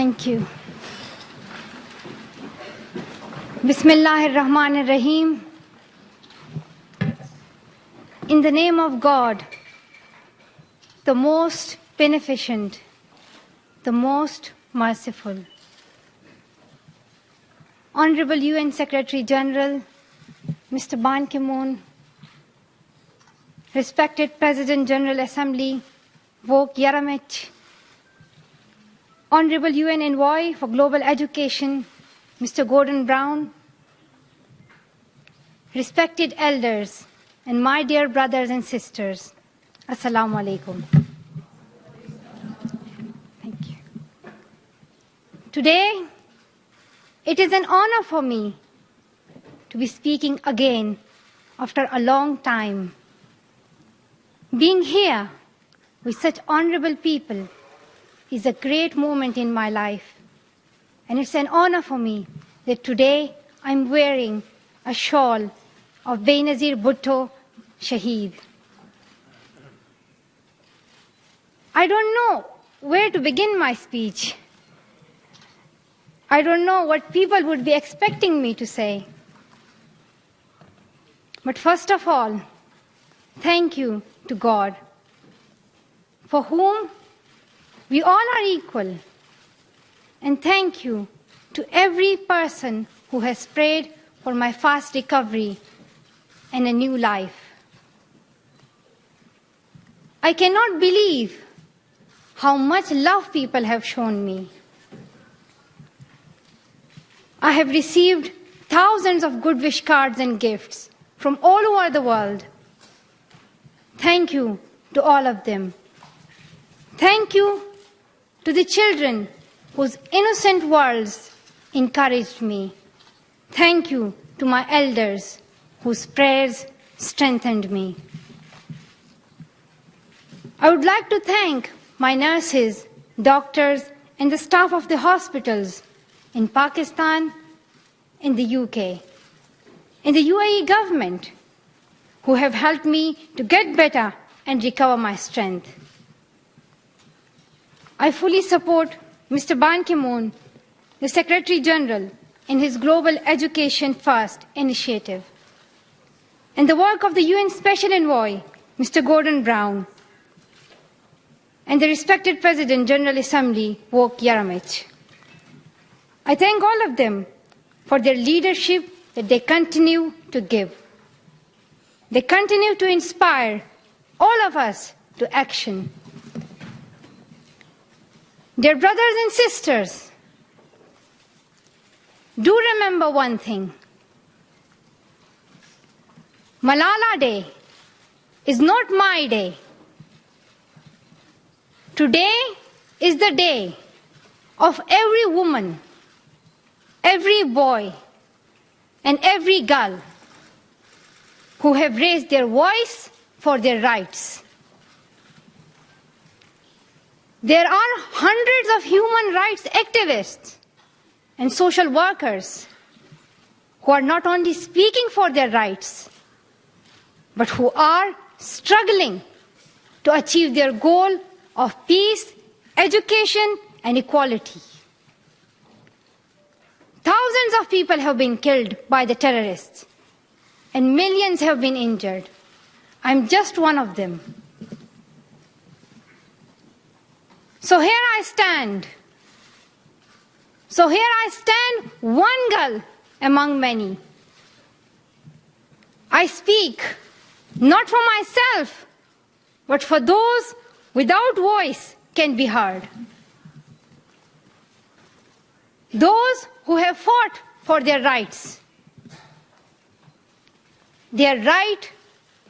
Thank you. Bismillahir-Rahmanir-Rahim. In the name of God, the most beneficent, the most merciful. Honorable UN Secretary General, Mr. Ban Ki-moon, respected President General Assembly, Vok Yaramich, Honorable UN Envoy for Global Education, Mr. Gordon Brown, respected elders, and my dear brothers and sisters, Assalamu alaikum. Thank you. Today, it is an honor for me to be speaking again after a long time. Being here with such honorable people is a great moment in my life. And it's an honor for me that today I'm wearing a shawl of Benazir Bhutto Shahid. I don't know where to begin my speech. I don't know what people would be expecting me to say. But first of all, thank you to God, for whom we all are equal. And thank you to every person who has prayed for my fast recovery and a new life. I cannot believe how much love people have shown me. I have received thousands of good wish cards and gifts from all over the world. Thank you to all of them. Thank you to the children whose innocent words encouraged me. Thank you to my elders whose prayers strengthened me. I would like to thank my nurses, doctors, and the staff of the hospitals in Pakistan, in the UK, in the UAE government, who have helped me to get better and recover my strength. I fully support Mr. Ban Ki-moon, the Secretary General, in his Global Education First initiative, and the work of the UN Special Envoy, Mr. Gordon Brown, and the respected President General Assembly, Vok Yaramich. I thank all of them for their leadership that they continue to give. They continue to inspire all of us to action. Dear brothers and sisters, do remember one thing. Malala Day is not my day. Today is the day of every woman, every boy, and every girl who have raised their voice for their rights. There are hundreds of human rights activists and social workers who are not only speaking for their rights, but who are struggling to achieve their goal of peace, education, and equality. Thousands of people have been killed by the terrorists, and millions have been injured. I'm just one of them. So here I stand. One girl among many. I speak not for myself, but for those without voice can be heard. Those who have fought for their rights. Their right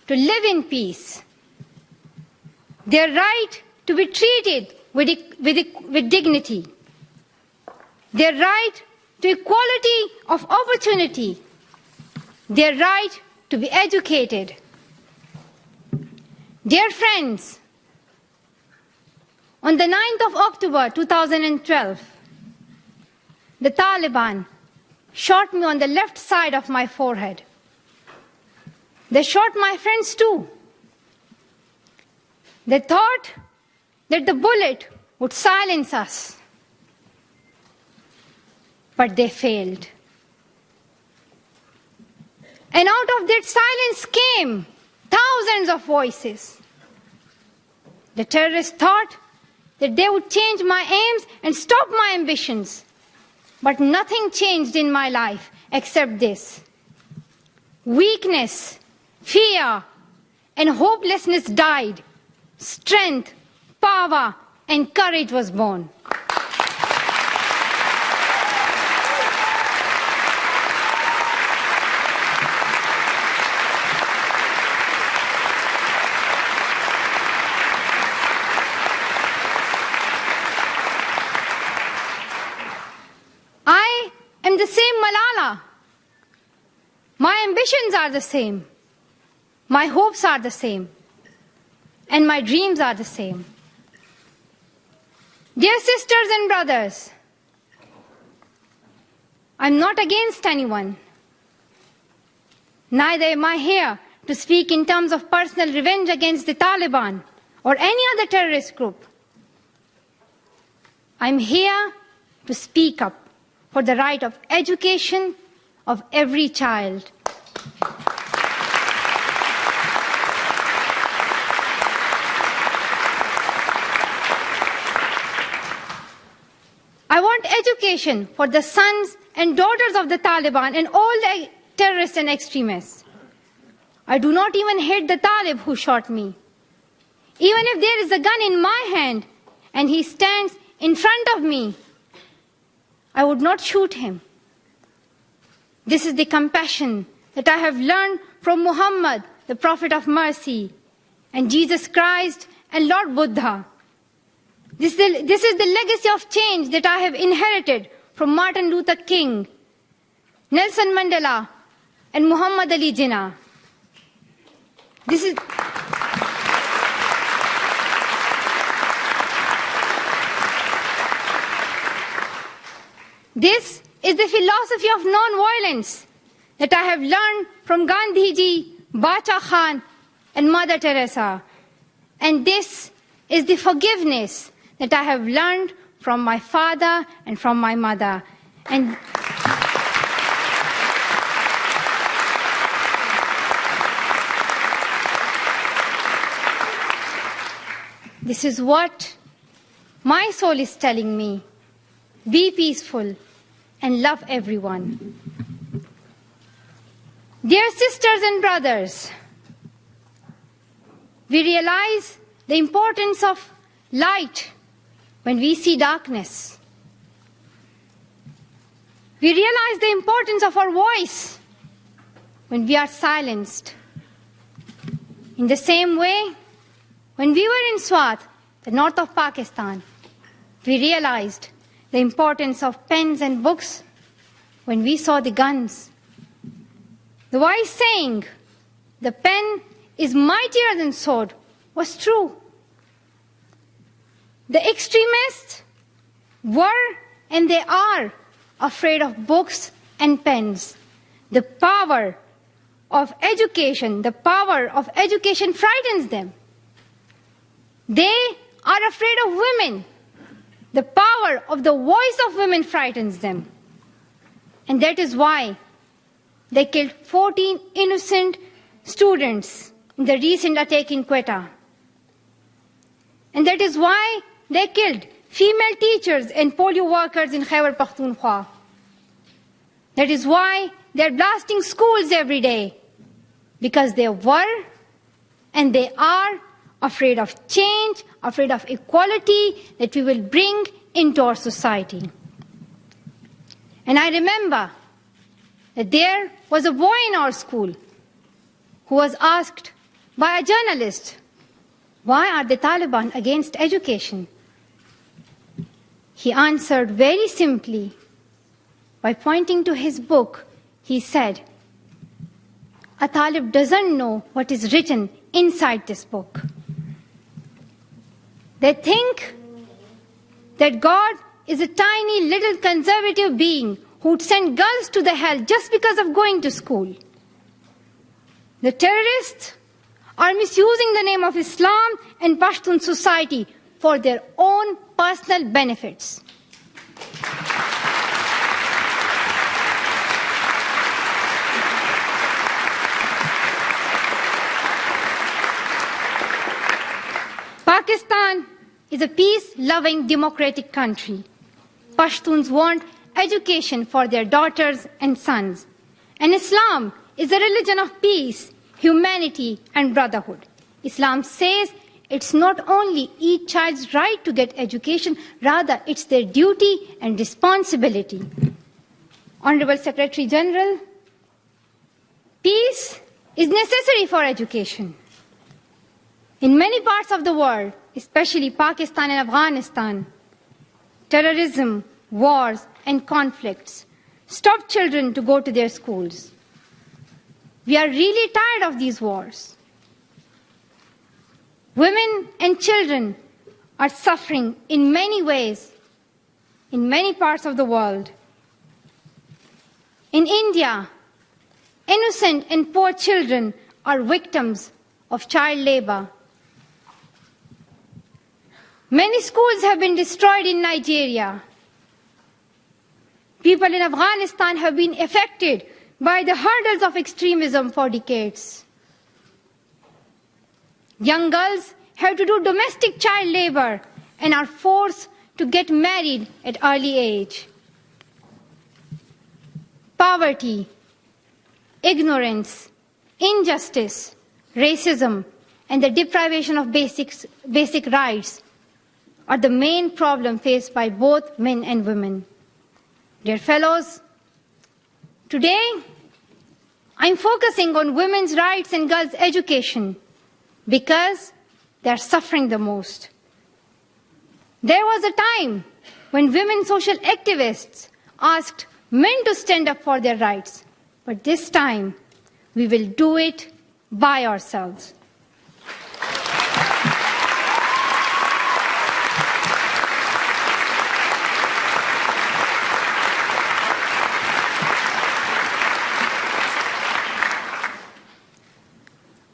to live in peace. Their right to be treated with dignity. Their right to equality of opportunity. Their right to be educated. Dear friends, on the 9th of October 2012, the Taliban shot me on the left side of my forehead. They shot my friends too. They thought that the bullet would silence us. but they failed. And out of that silence came thousands of voices. The terrorists thought that they would change my aims and stop my ambitions. But nothing changed in my life except this. Weakness, fear, and hopelessness died. Strength, power, and courage was born. I am the same Malala. My ambitions are the same. My hopes are the same. And my dreams are the same. Dear sisters and brothers, I'm not against anyone. Neither am I here to speak in terms of personal revenge against the Taliban or any other terrorist group. I'm here to speak up for the right of education of every child. I want education for the sons and daughters of the Taliban and all the terrorists and extremists. I do not even hate the Talib who shot me. Even if there is a gun in my hand and he stands in front of me, I would not shoot him. This is the compassion that I have learned from Muhammad, the Prophet of Mercy, and Jesus Christ and Lord Buddha. This is the legacy of change that I have inherited from Martin Luther King, Nelson Mandela, and Muhammad Ali Jinnah. This is the philosophy of non-violence that I have learned from Gandhiji, Bacha Khan, and Mother Teresa. And this is the forgiveness that I have learned from my father and from my mother. And this is what my soul is telling me. Be peaceful and love everyone. Dear sisters and brothers, we realize the importance of light when we see darkness. We realize the importance of our voice when we are silenced. In the same way, when we were in Swat, the north of Pakistan, we realized the importance of pens and books when we saw the guns. The wise saying, "The pen is mightier than sword," was true. The extremists were and they are afraid of books and pens. The power of education frightens them. They are afraid of women. The power of the voice of women frightens them. And that is why they killed 14 innocent students in the recent attack in Quetta. And that is why they killed female teachers and polio workers in Khyber Pakhtunkhwa. That is why they're blasting schools every day. Because they were and they are afraid of change, afraid of equality that we will bring into our society. And I remember that there was a boy in our school who was asked by a journalist, "Why are the Taliban against education?" He answered very simply by pointing to his book. He said, "A Talib doesn't know what is written inside this book." They think that God is a tiny little conservative being who would send girls to the hell just because of going to school. The terrorists are misusing the name of Islam and Pashtun society for their own personal benefits. Pakistan is a peace-loving democratic country. Pashtuns want education for their daughters and sons. And Islam is a religion of peace, humanity, and brotherhood. Islam says it's not only each child's right to get education, rather it's their duty and responsibility. Honorable Secretary General, peace is necessary for education. In many parts of the world, especially Pakistan and Afghanistan, terrorism, wars, and conflicts stop children to go to their schools. We are really tired of these wars. Women and children are suffering in many ways in many parts of the world. In India, innocent and poor children are victims of child labor. Many schools have been destroyed in Nigeria. People in Afghanistan have been affected by the hurdles of extremism for decades. Young girls have to do domestic child labor and are forced to get married at early age. Poverty, ignorance, injustice, racism, and the deprivation of basic rights are the main problem faced by both men and women. Dear fellows, today I'm focusing on women's rights and girls' education because they are suffering the most. There was a time when women social activists asked men to stand up for their rights, but this time we will do it by ourselves.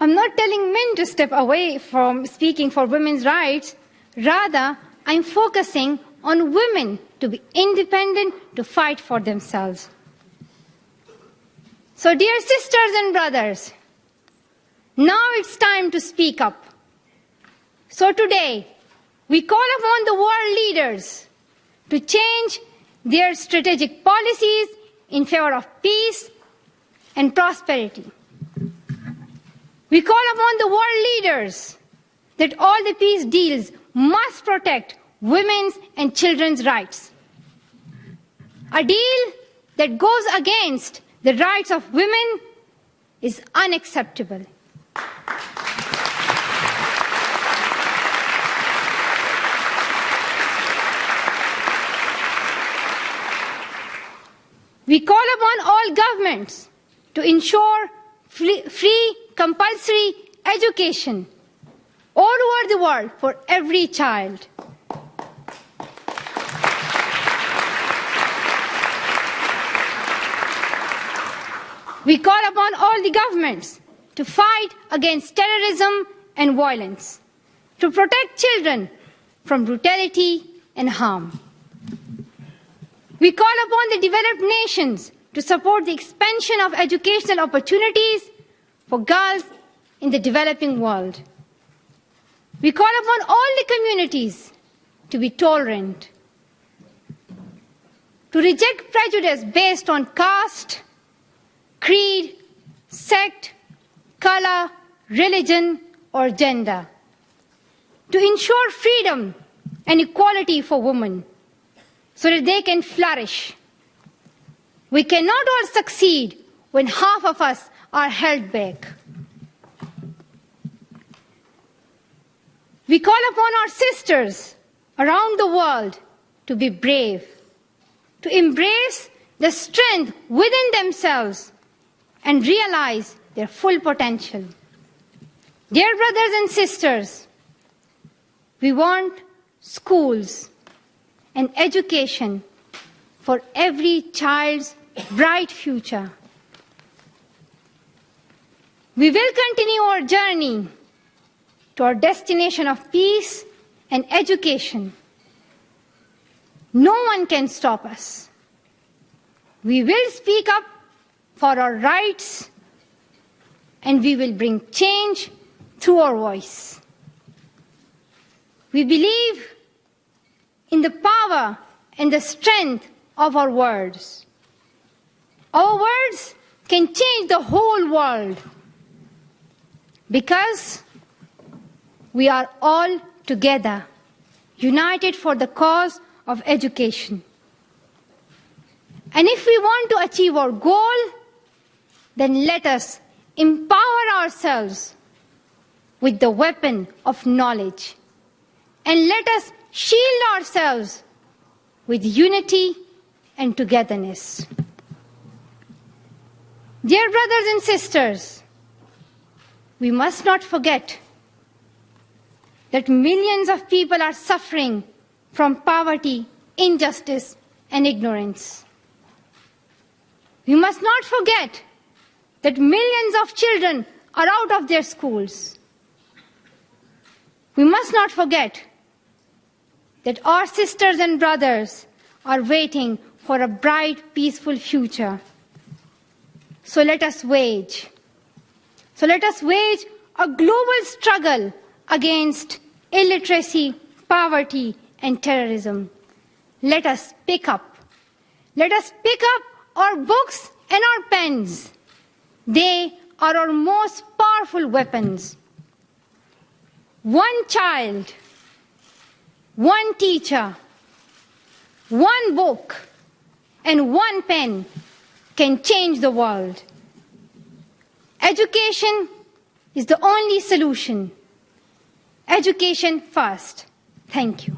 I'm not telling men to step away from speaking for women's rights. Rather, I'm focusing on women to be independent, to fight for themselves. So, dear sisters and brothers, now it's time to speak up. So today, we call upon the world leaders to change their strategic policies in favor of peace and prosperity. We call upon the world leaders that all the peace deals must protect women's and children's rights. A deal that goes against the rights of women is unacceptable. We call upon all governments to ensure free compulsory education all over the world for every child. We call upon all the governments to fight against terrorism and violence, to protect children from brutality and harm. We call upon the developed nations to support the expansion of educational opportunities for girls in the developing world. We call upon all the communities to be tolerant, to reject prejudice based on caste, creed, sect, color, religion, or gender, to ensure freedom and equality for women so that they can flourish. We cannot all succeed when half of us are held back. We call upon our sisters around the world to be brave, to embrace the strength within themselves and realize their full potential. Dear brothers and sisters, we want schools and education for every child's bright future. We will continue our journey to our destination of peace and education. No one can stop us. We will speak up for our rights, and we will bring change through our voice. We believe in the power and the strength of our words. Our words can change the whole world because we are all together, united for the cause of education. And if we want to achieve our goal, then let us empower ourselves with the weapon of knowledge, and let us shield ourselves with unity and togetherness. Dear brothers and sisters, we must not forget that millions of people are suffering from poverty, injustice, and ignorance. We must not forget that millions of children are out of their schools. We must not forget that our sisters and brothers are waiting for a bright, peaceful future. So let us wage a global struggle against illiteracy, poverty, and terrorism. Let us pick up our books and our pens. They are our most powerful weapons. One child, one teacher, one book, and one pen can change the world. Education is the only solution. Education first. Thank you.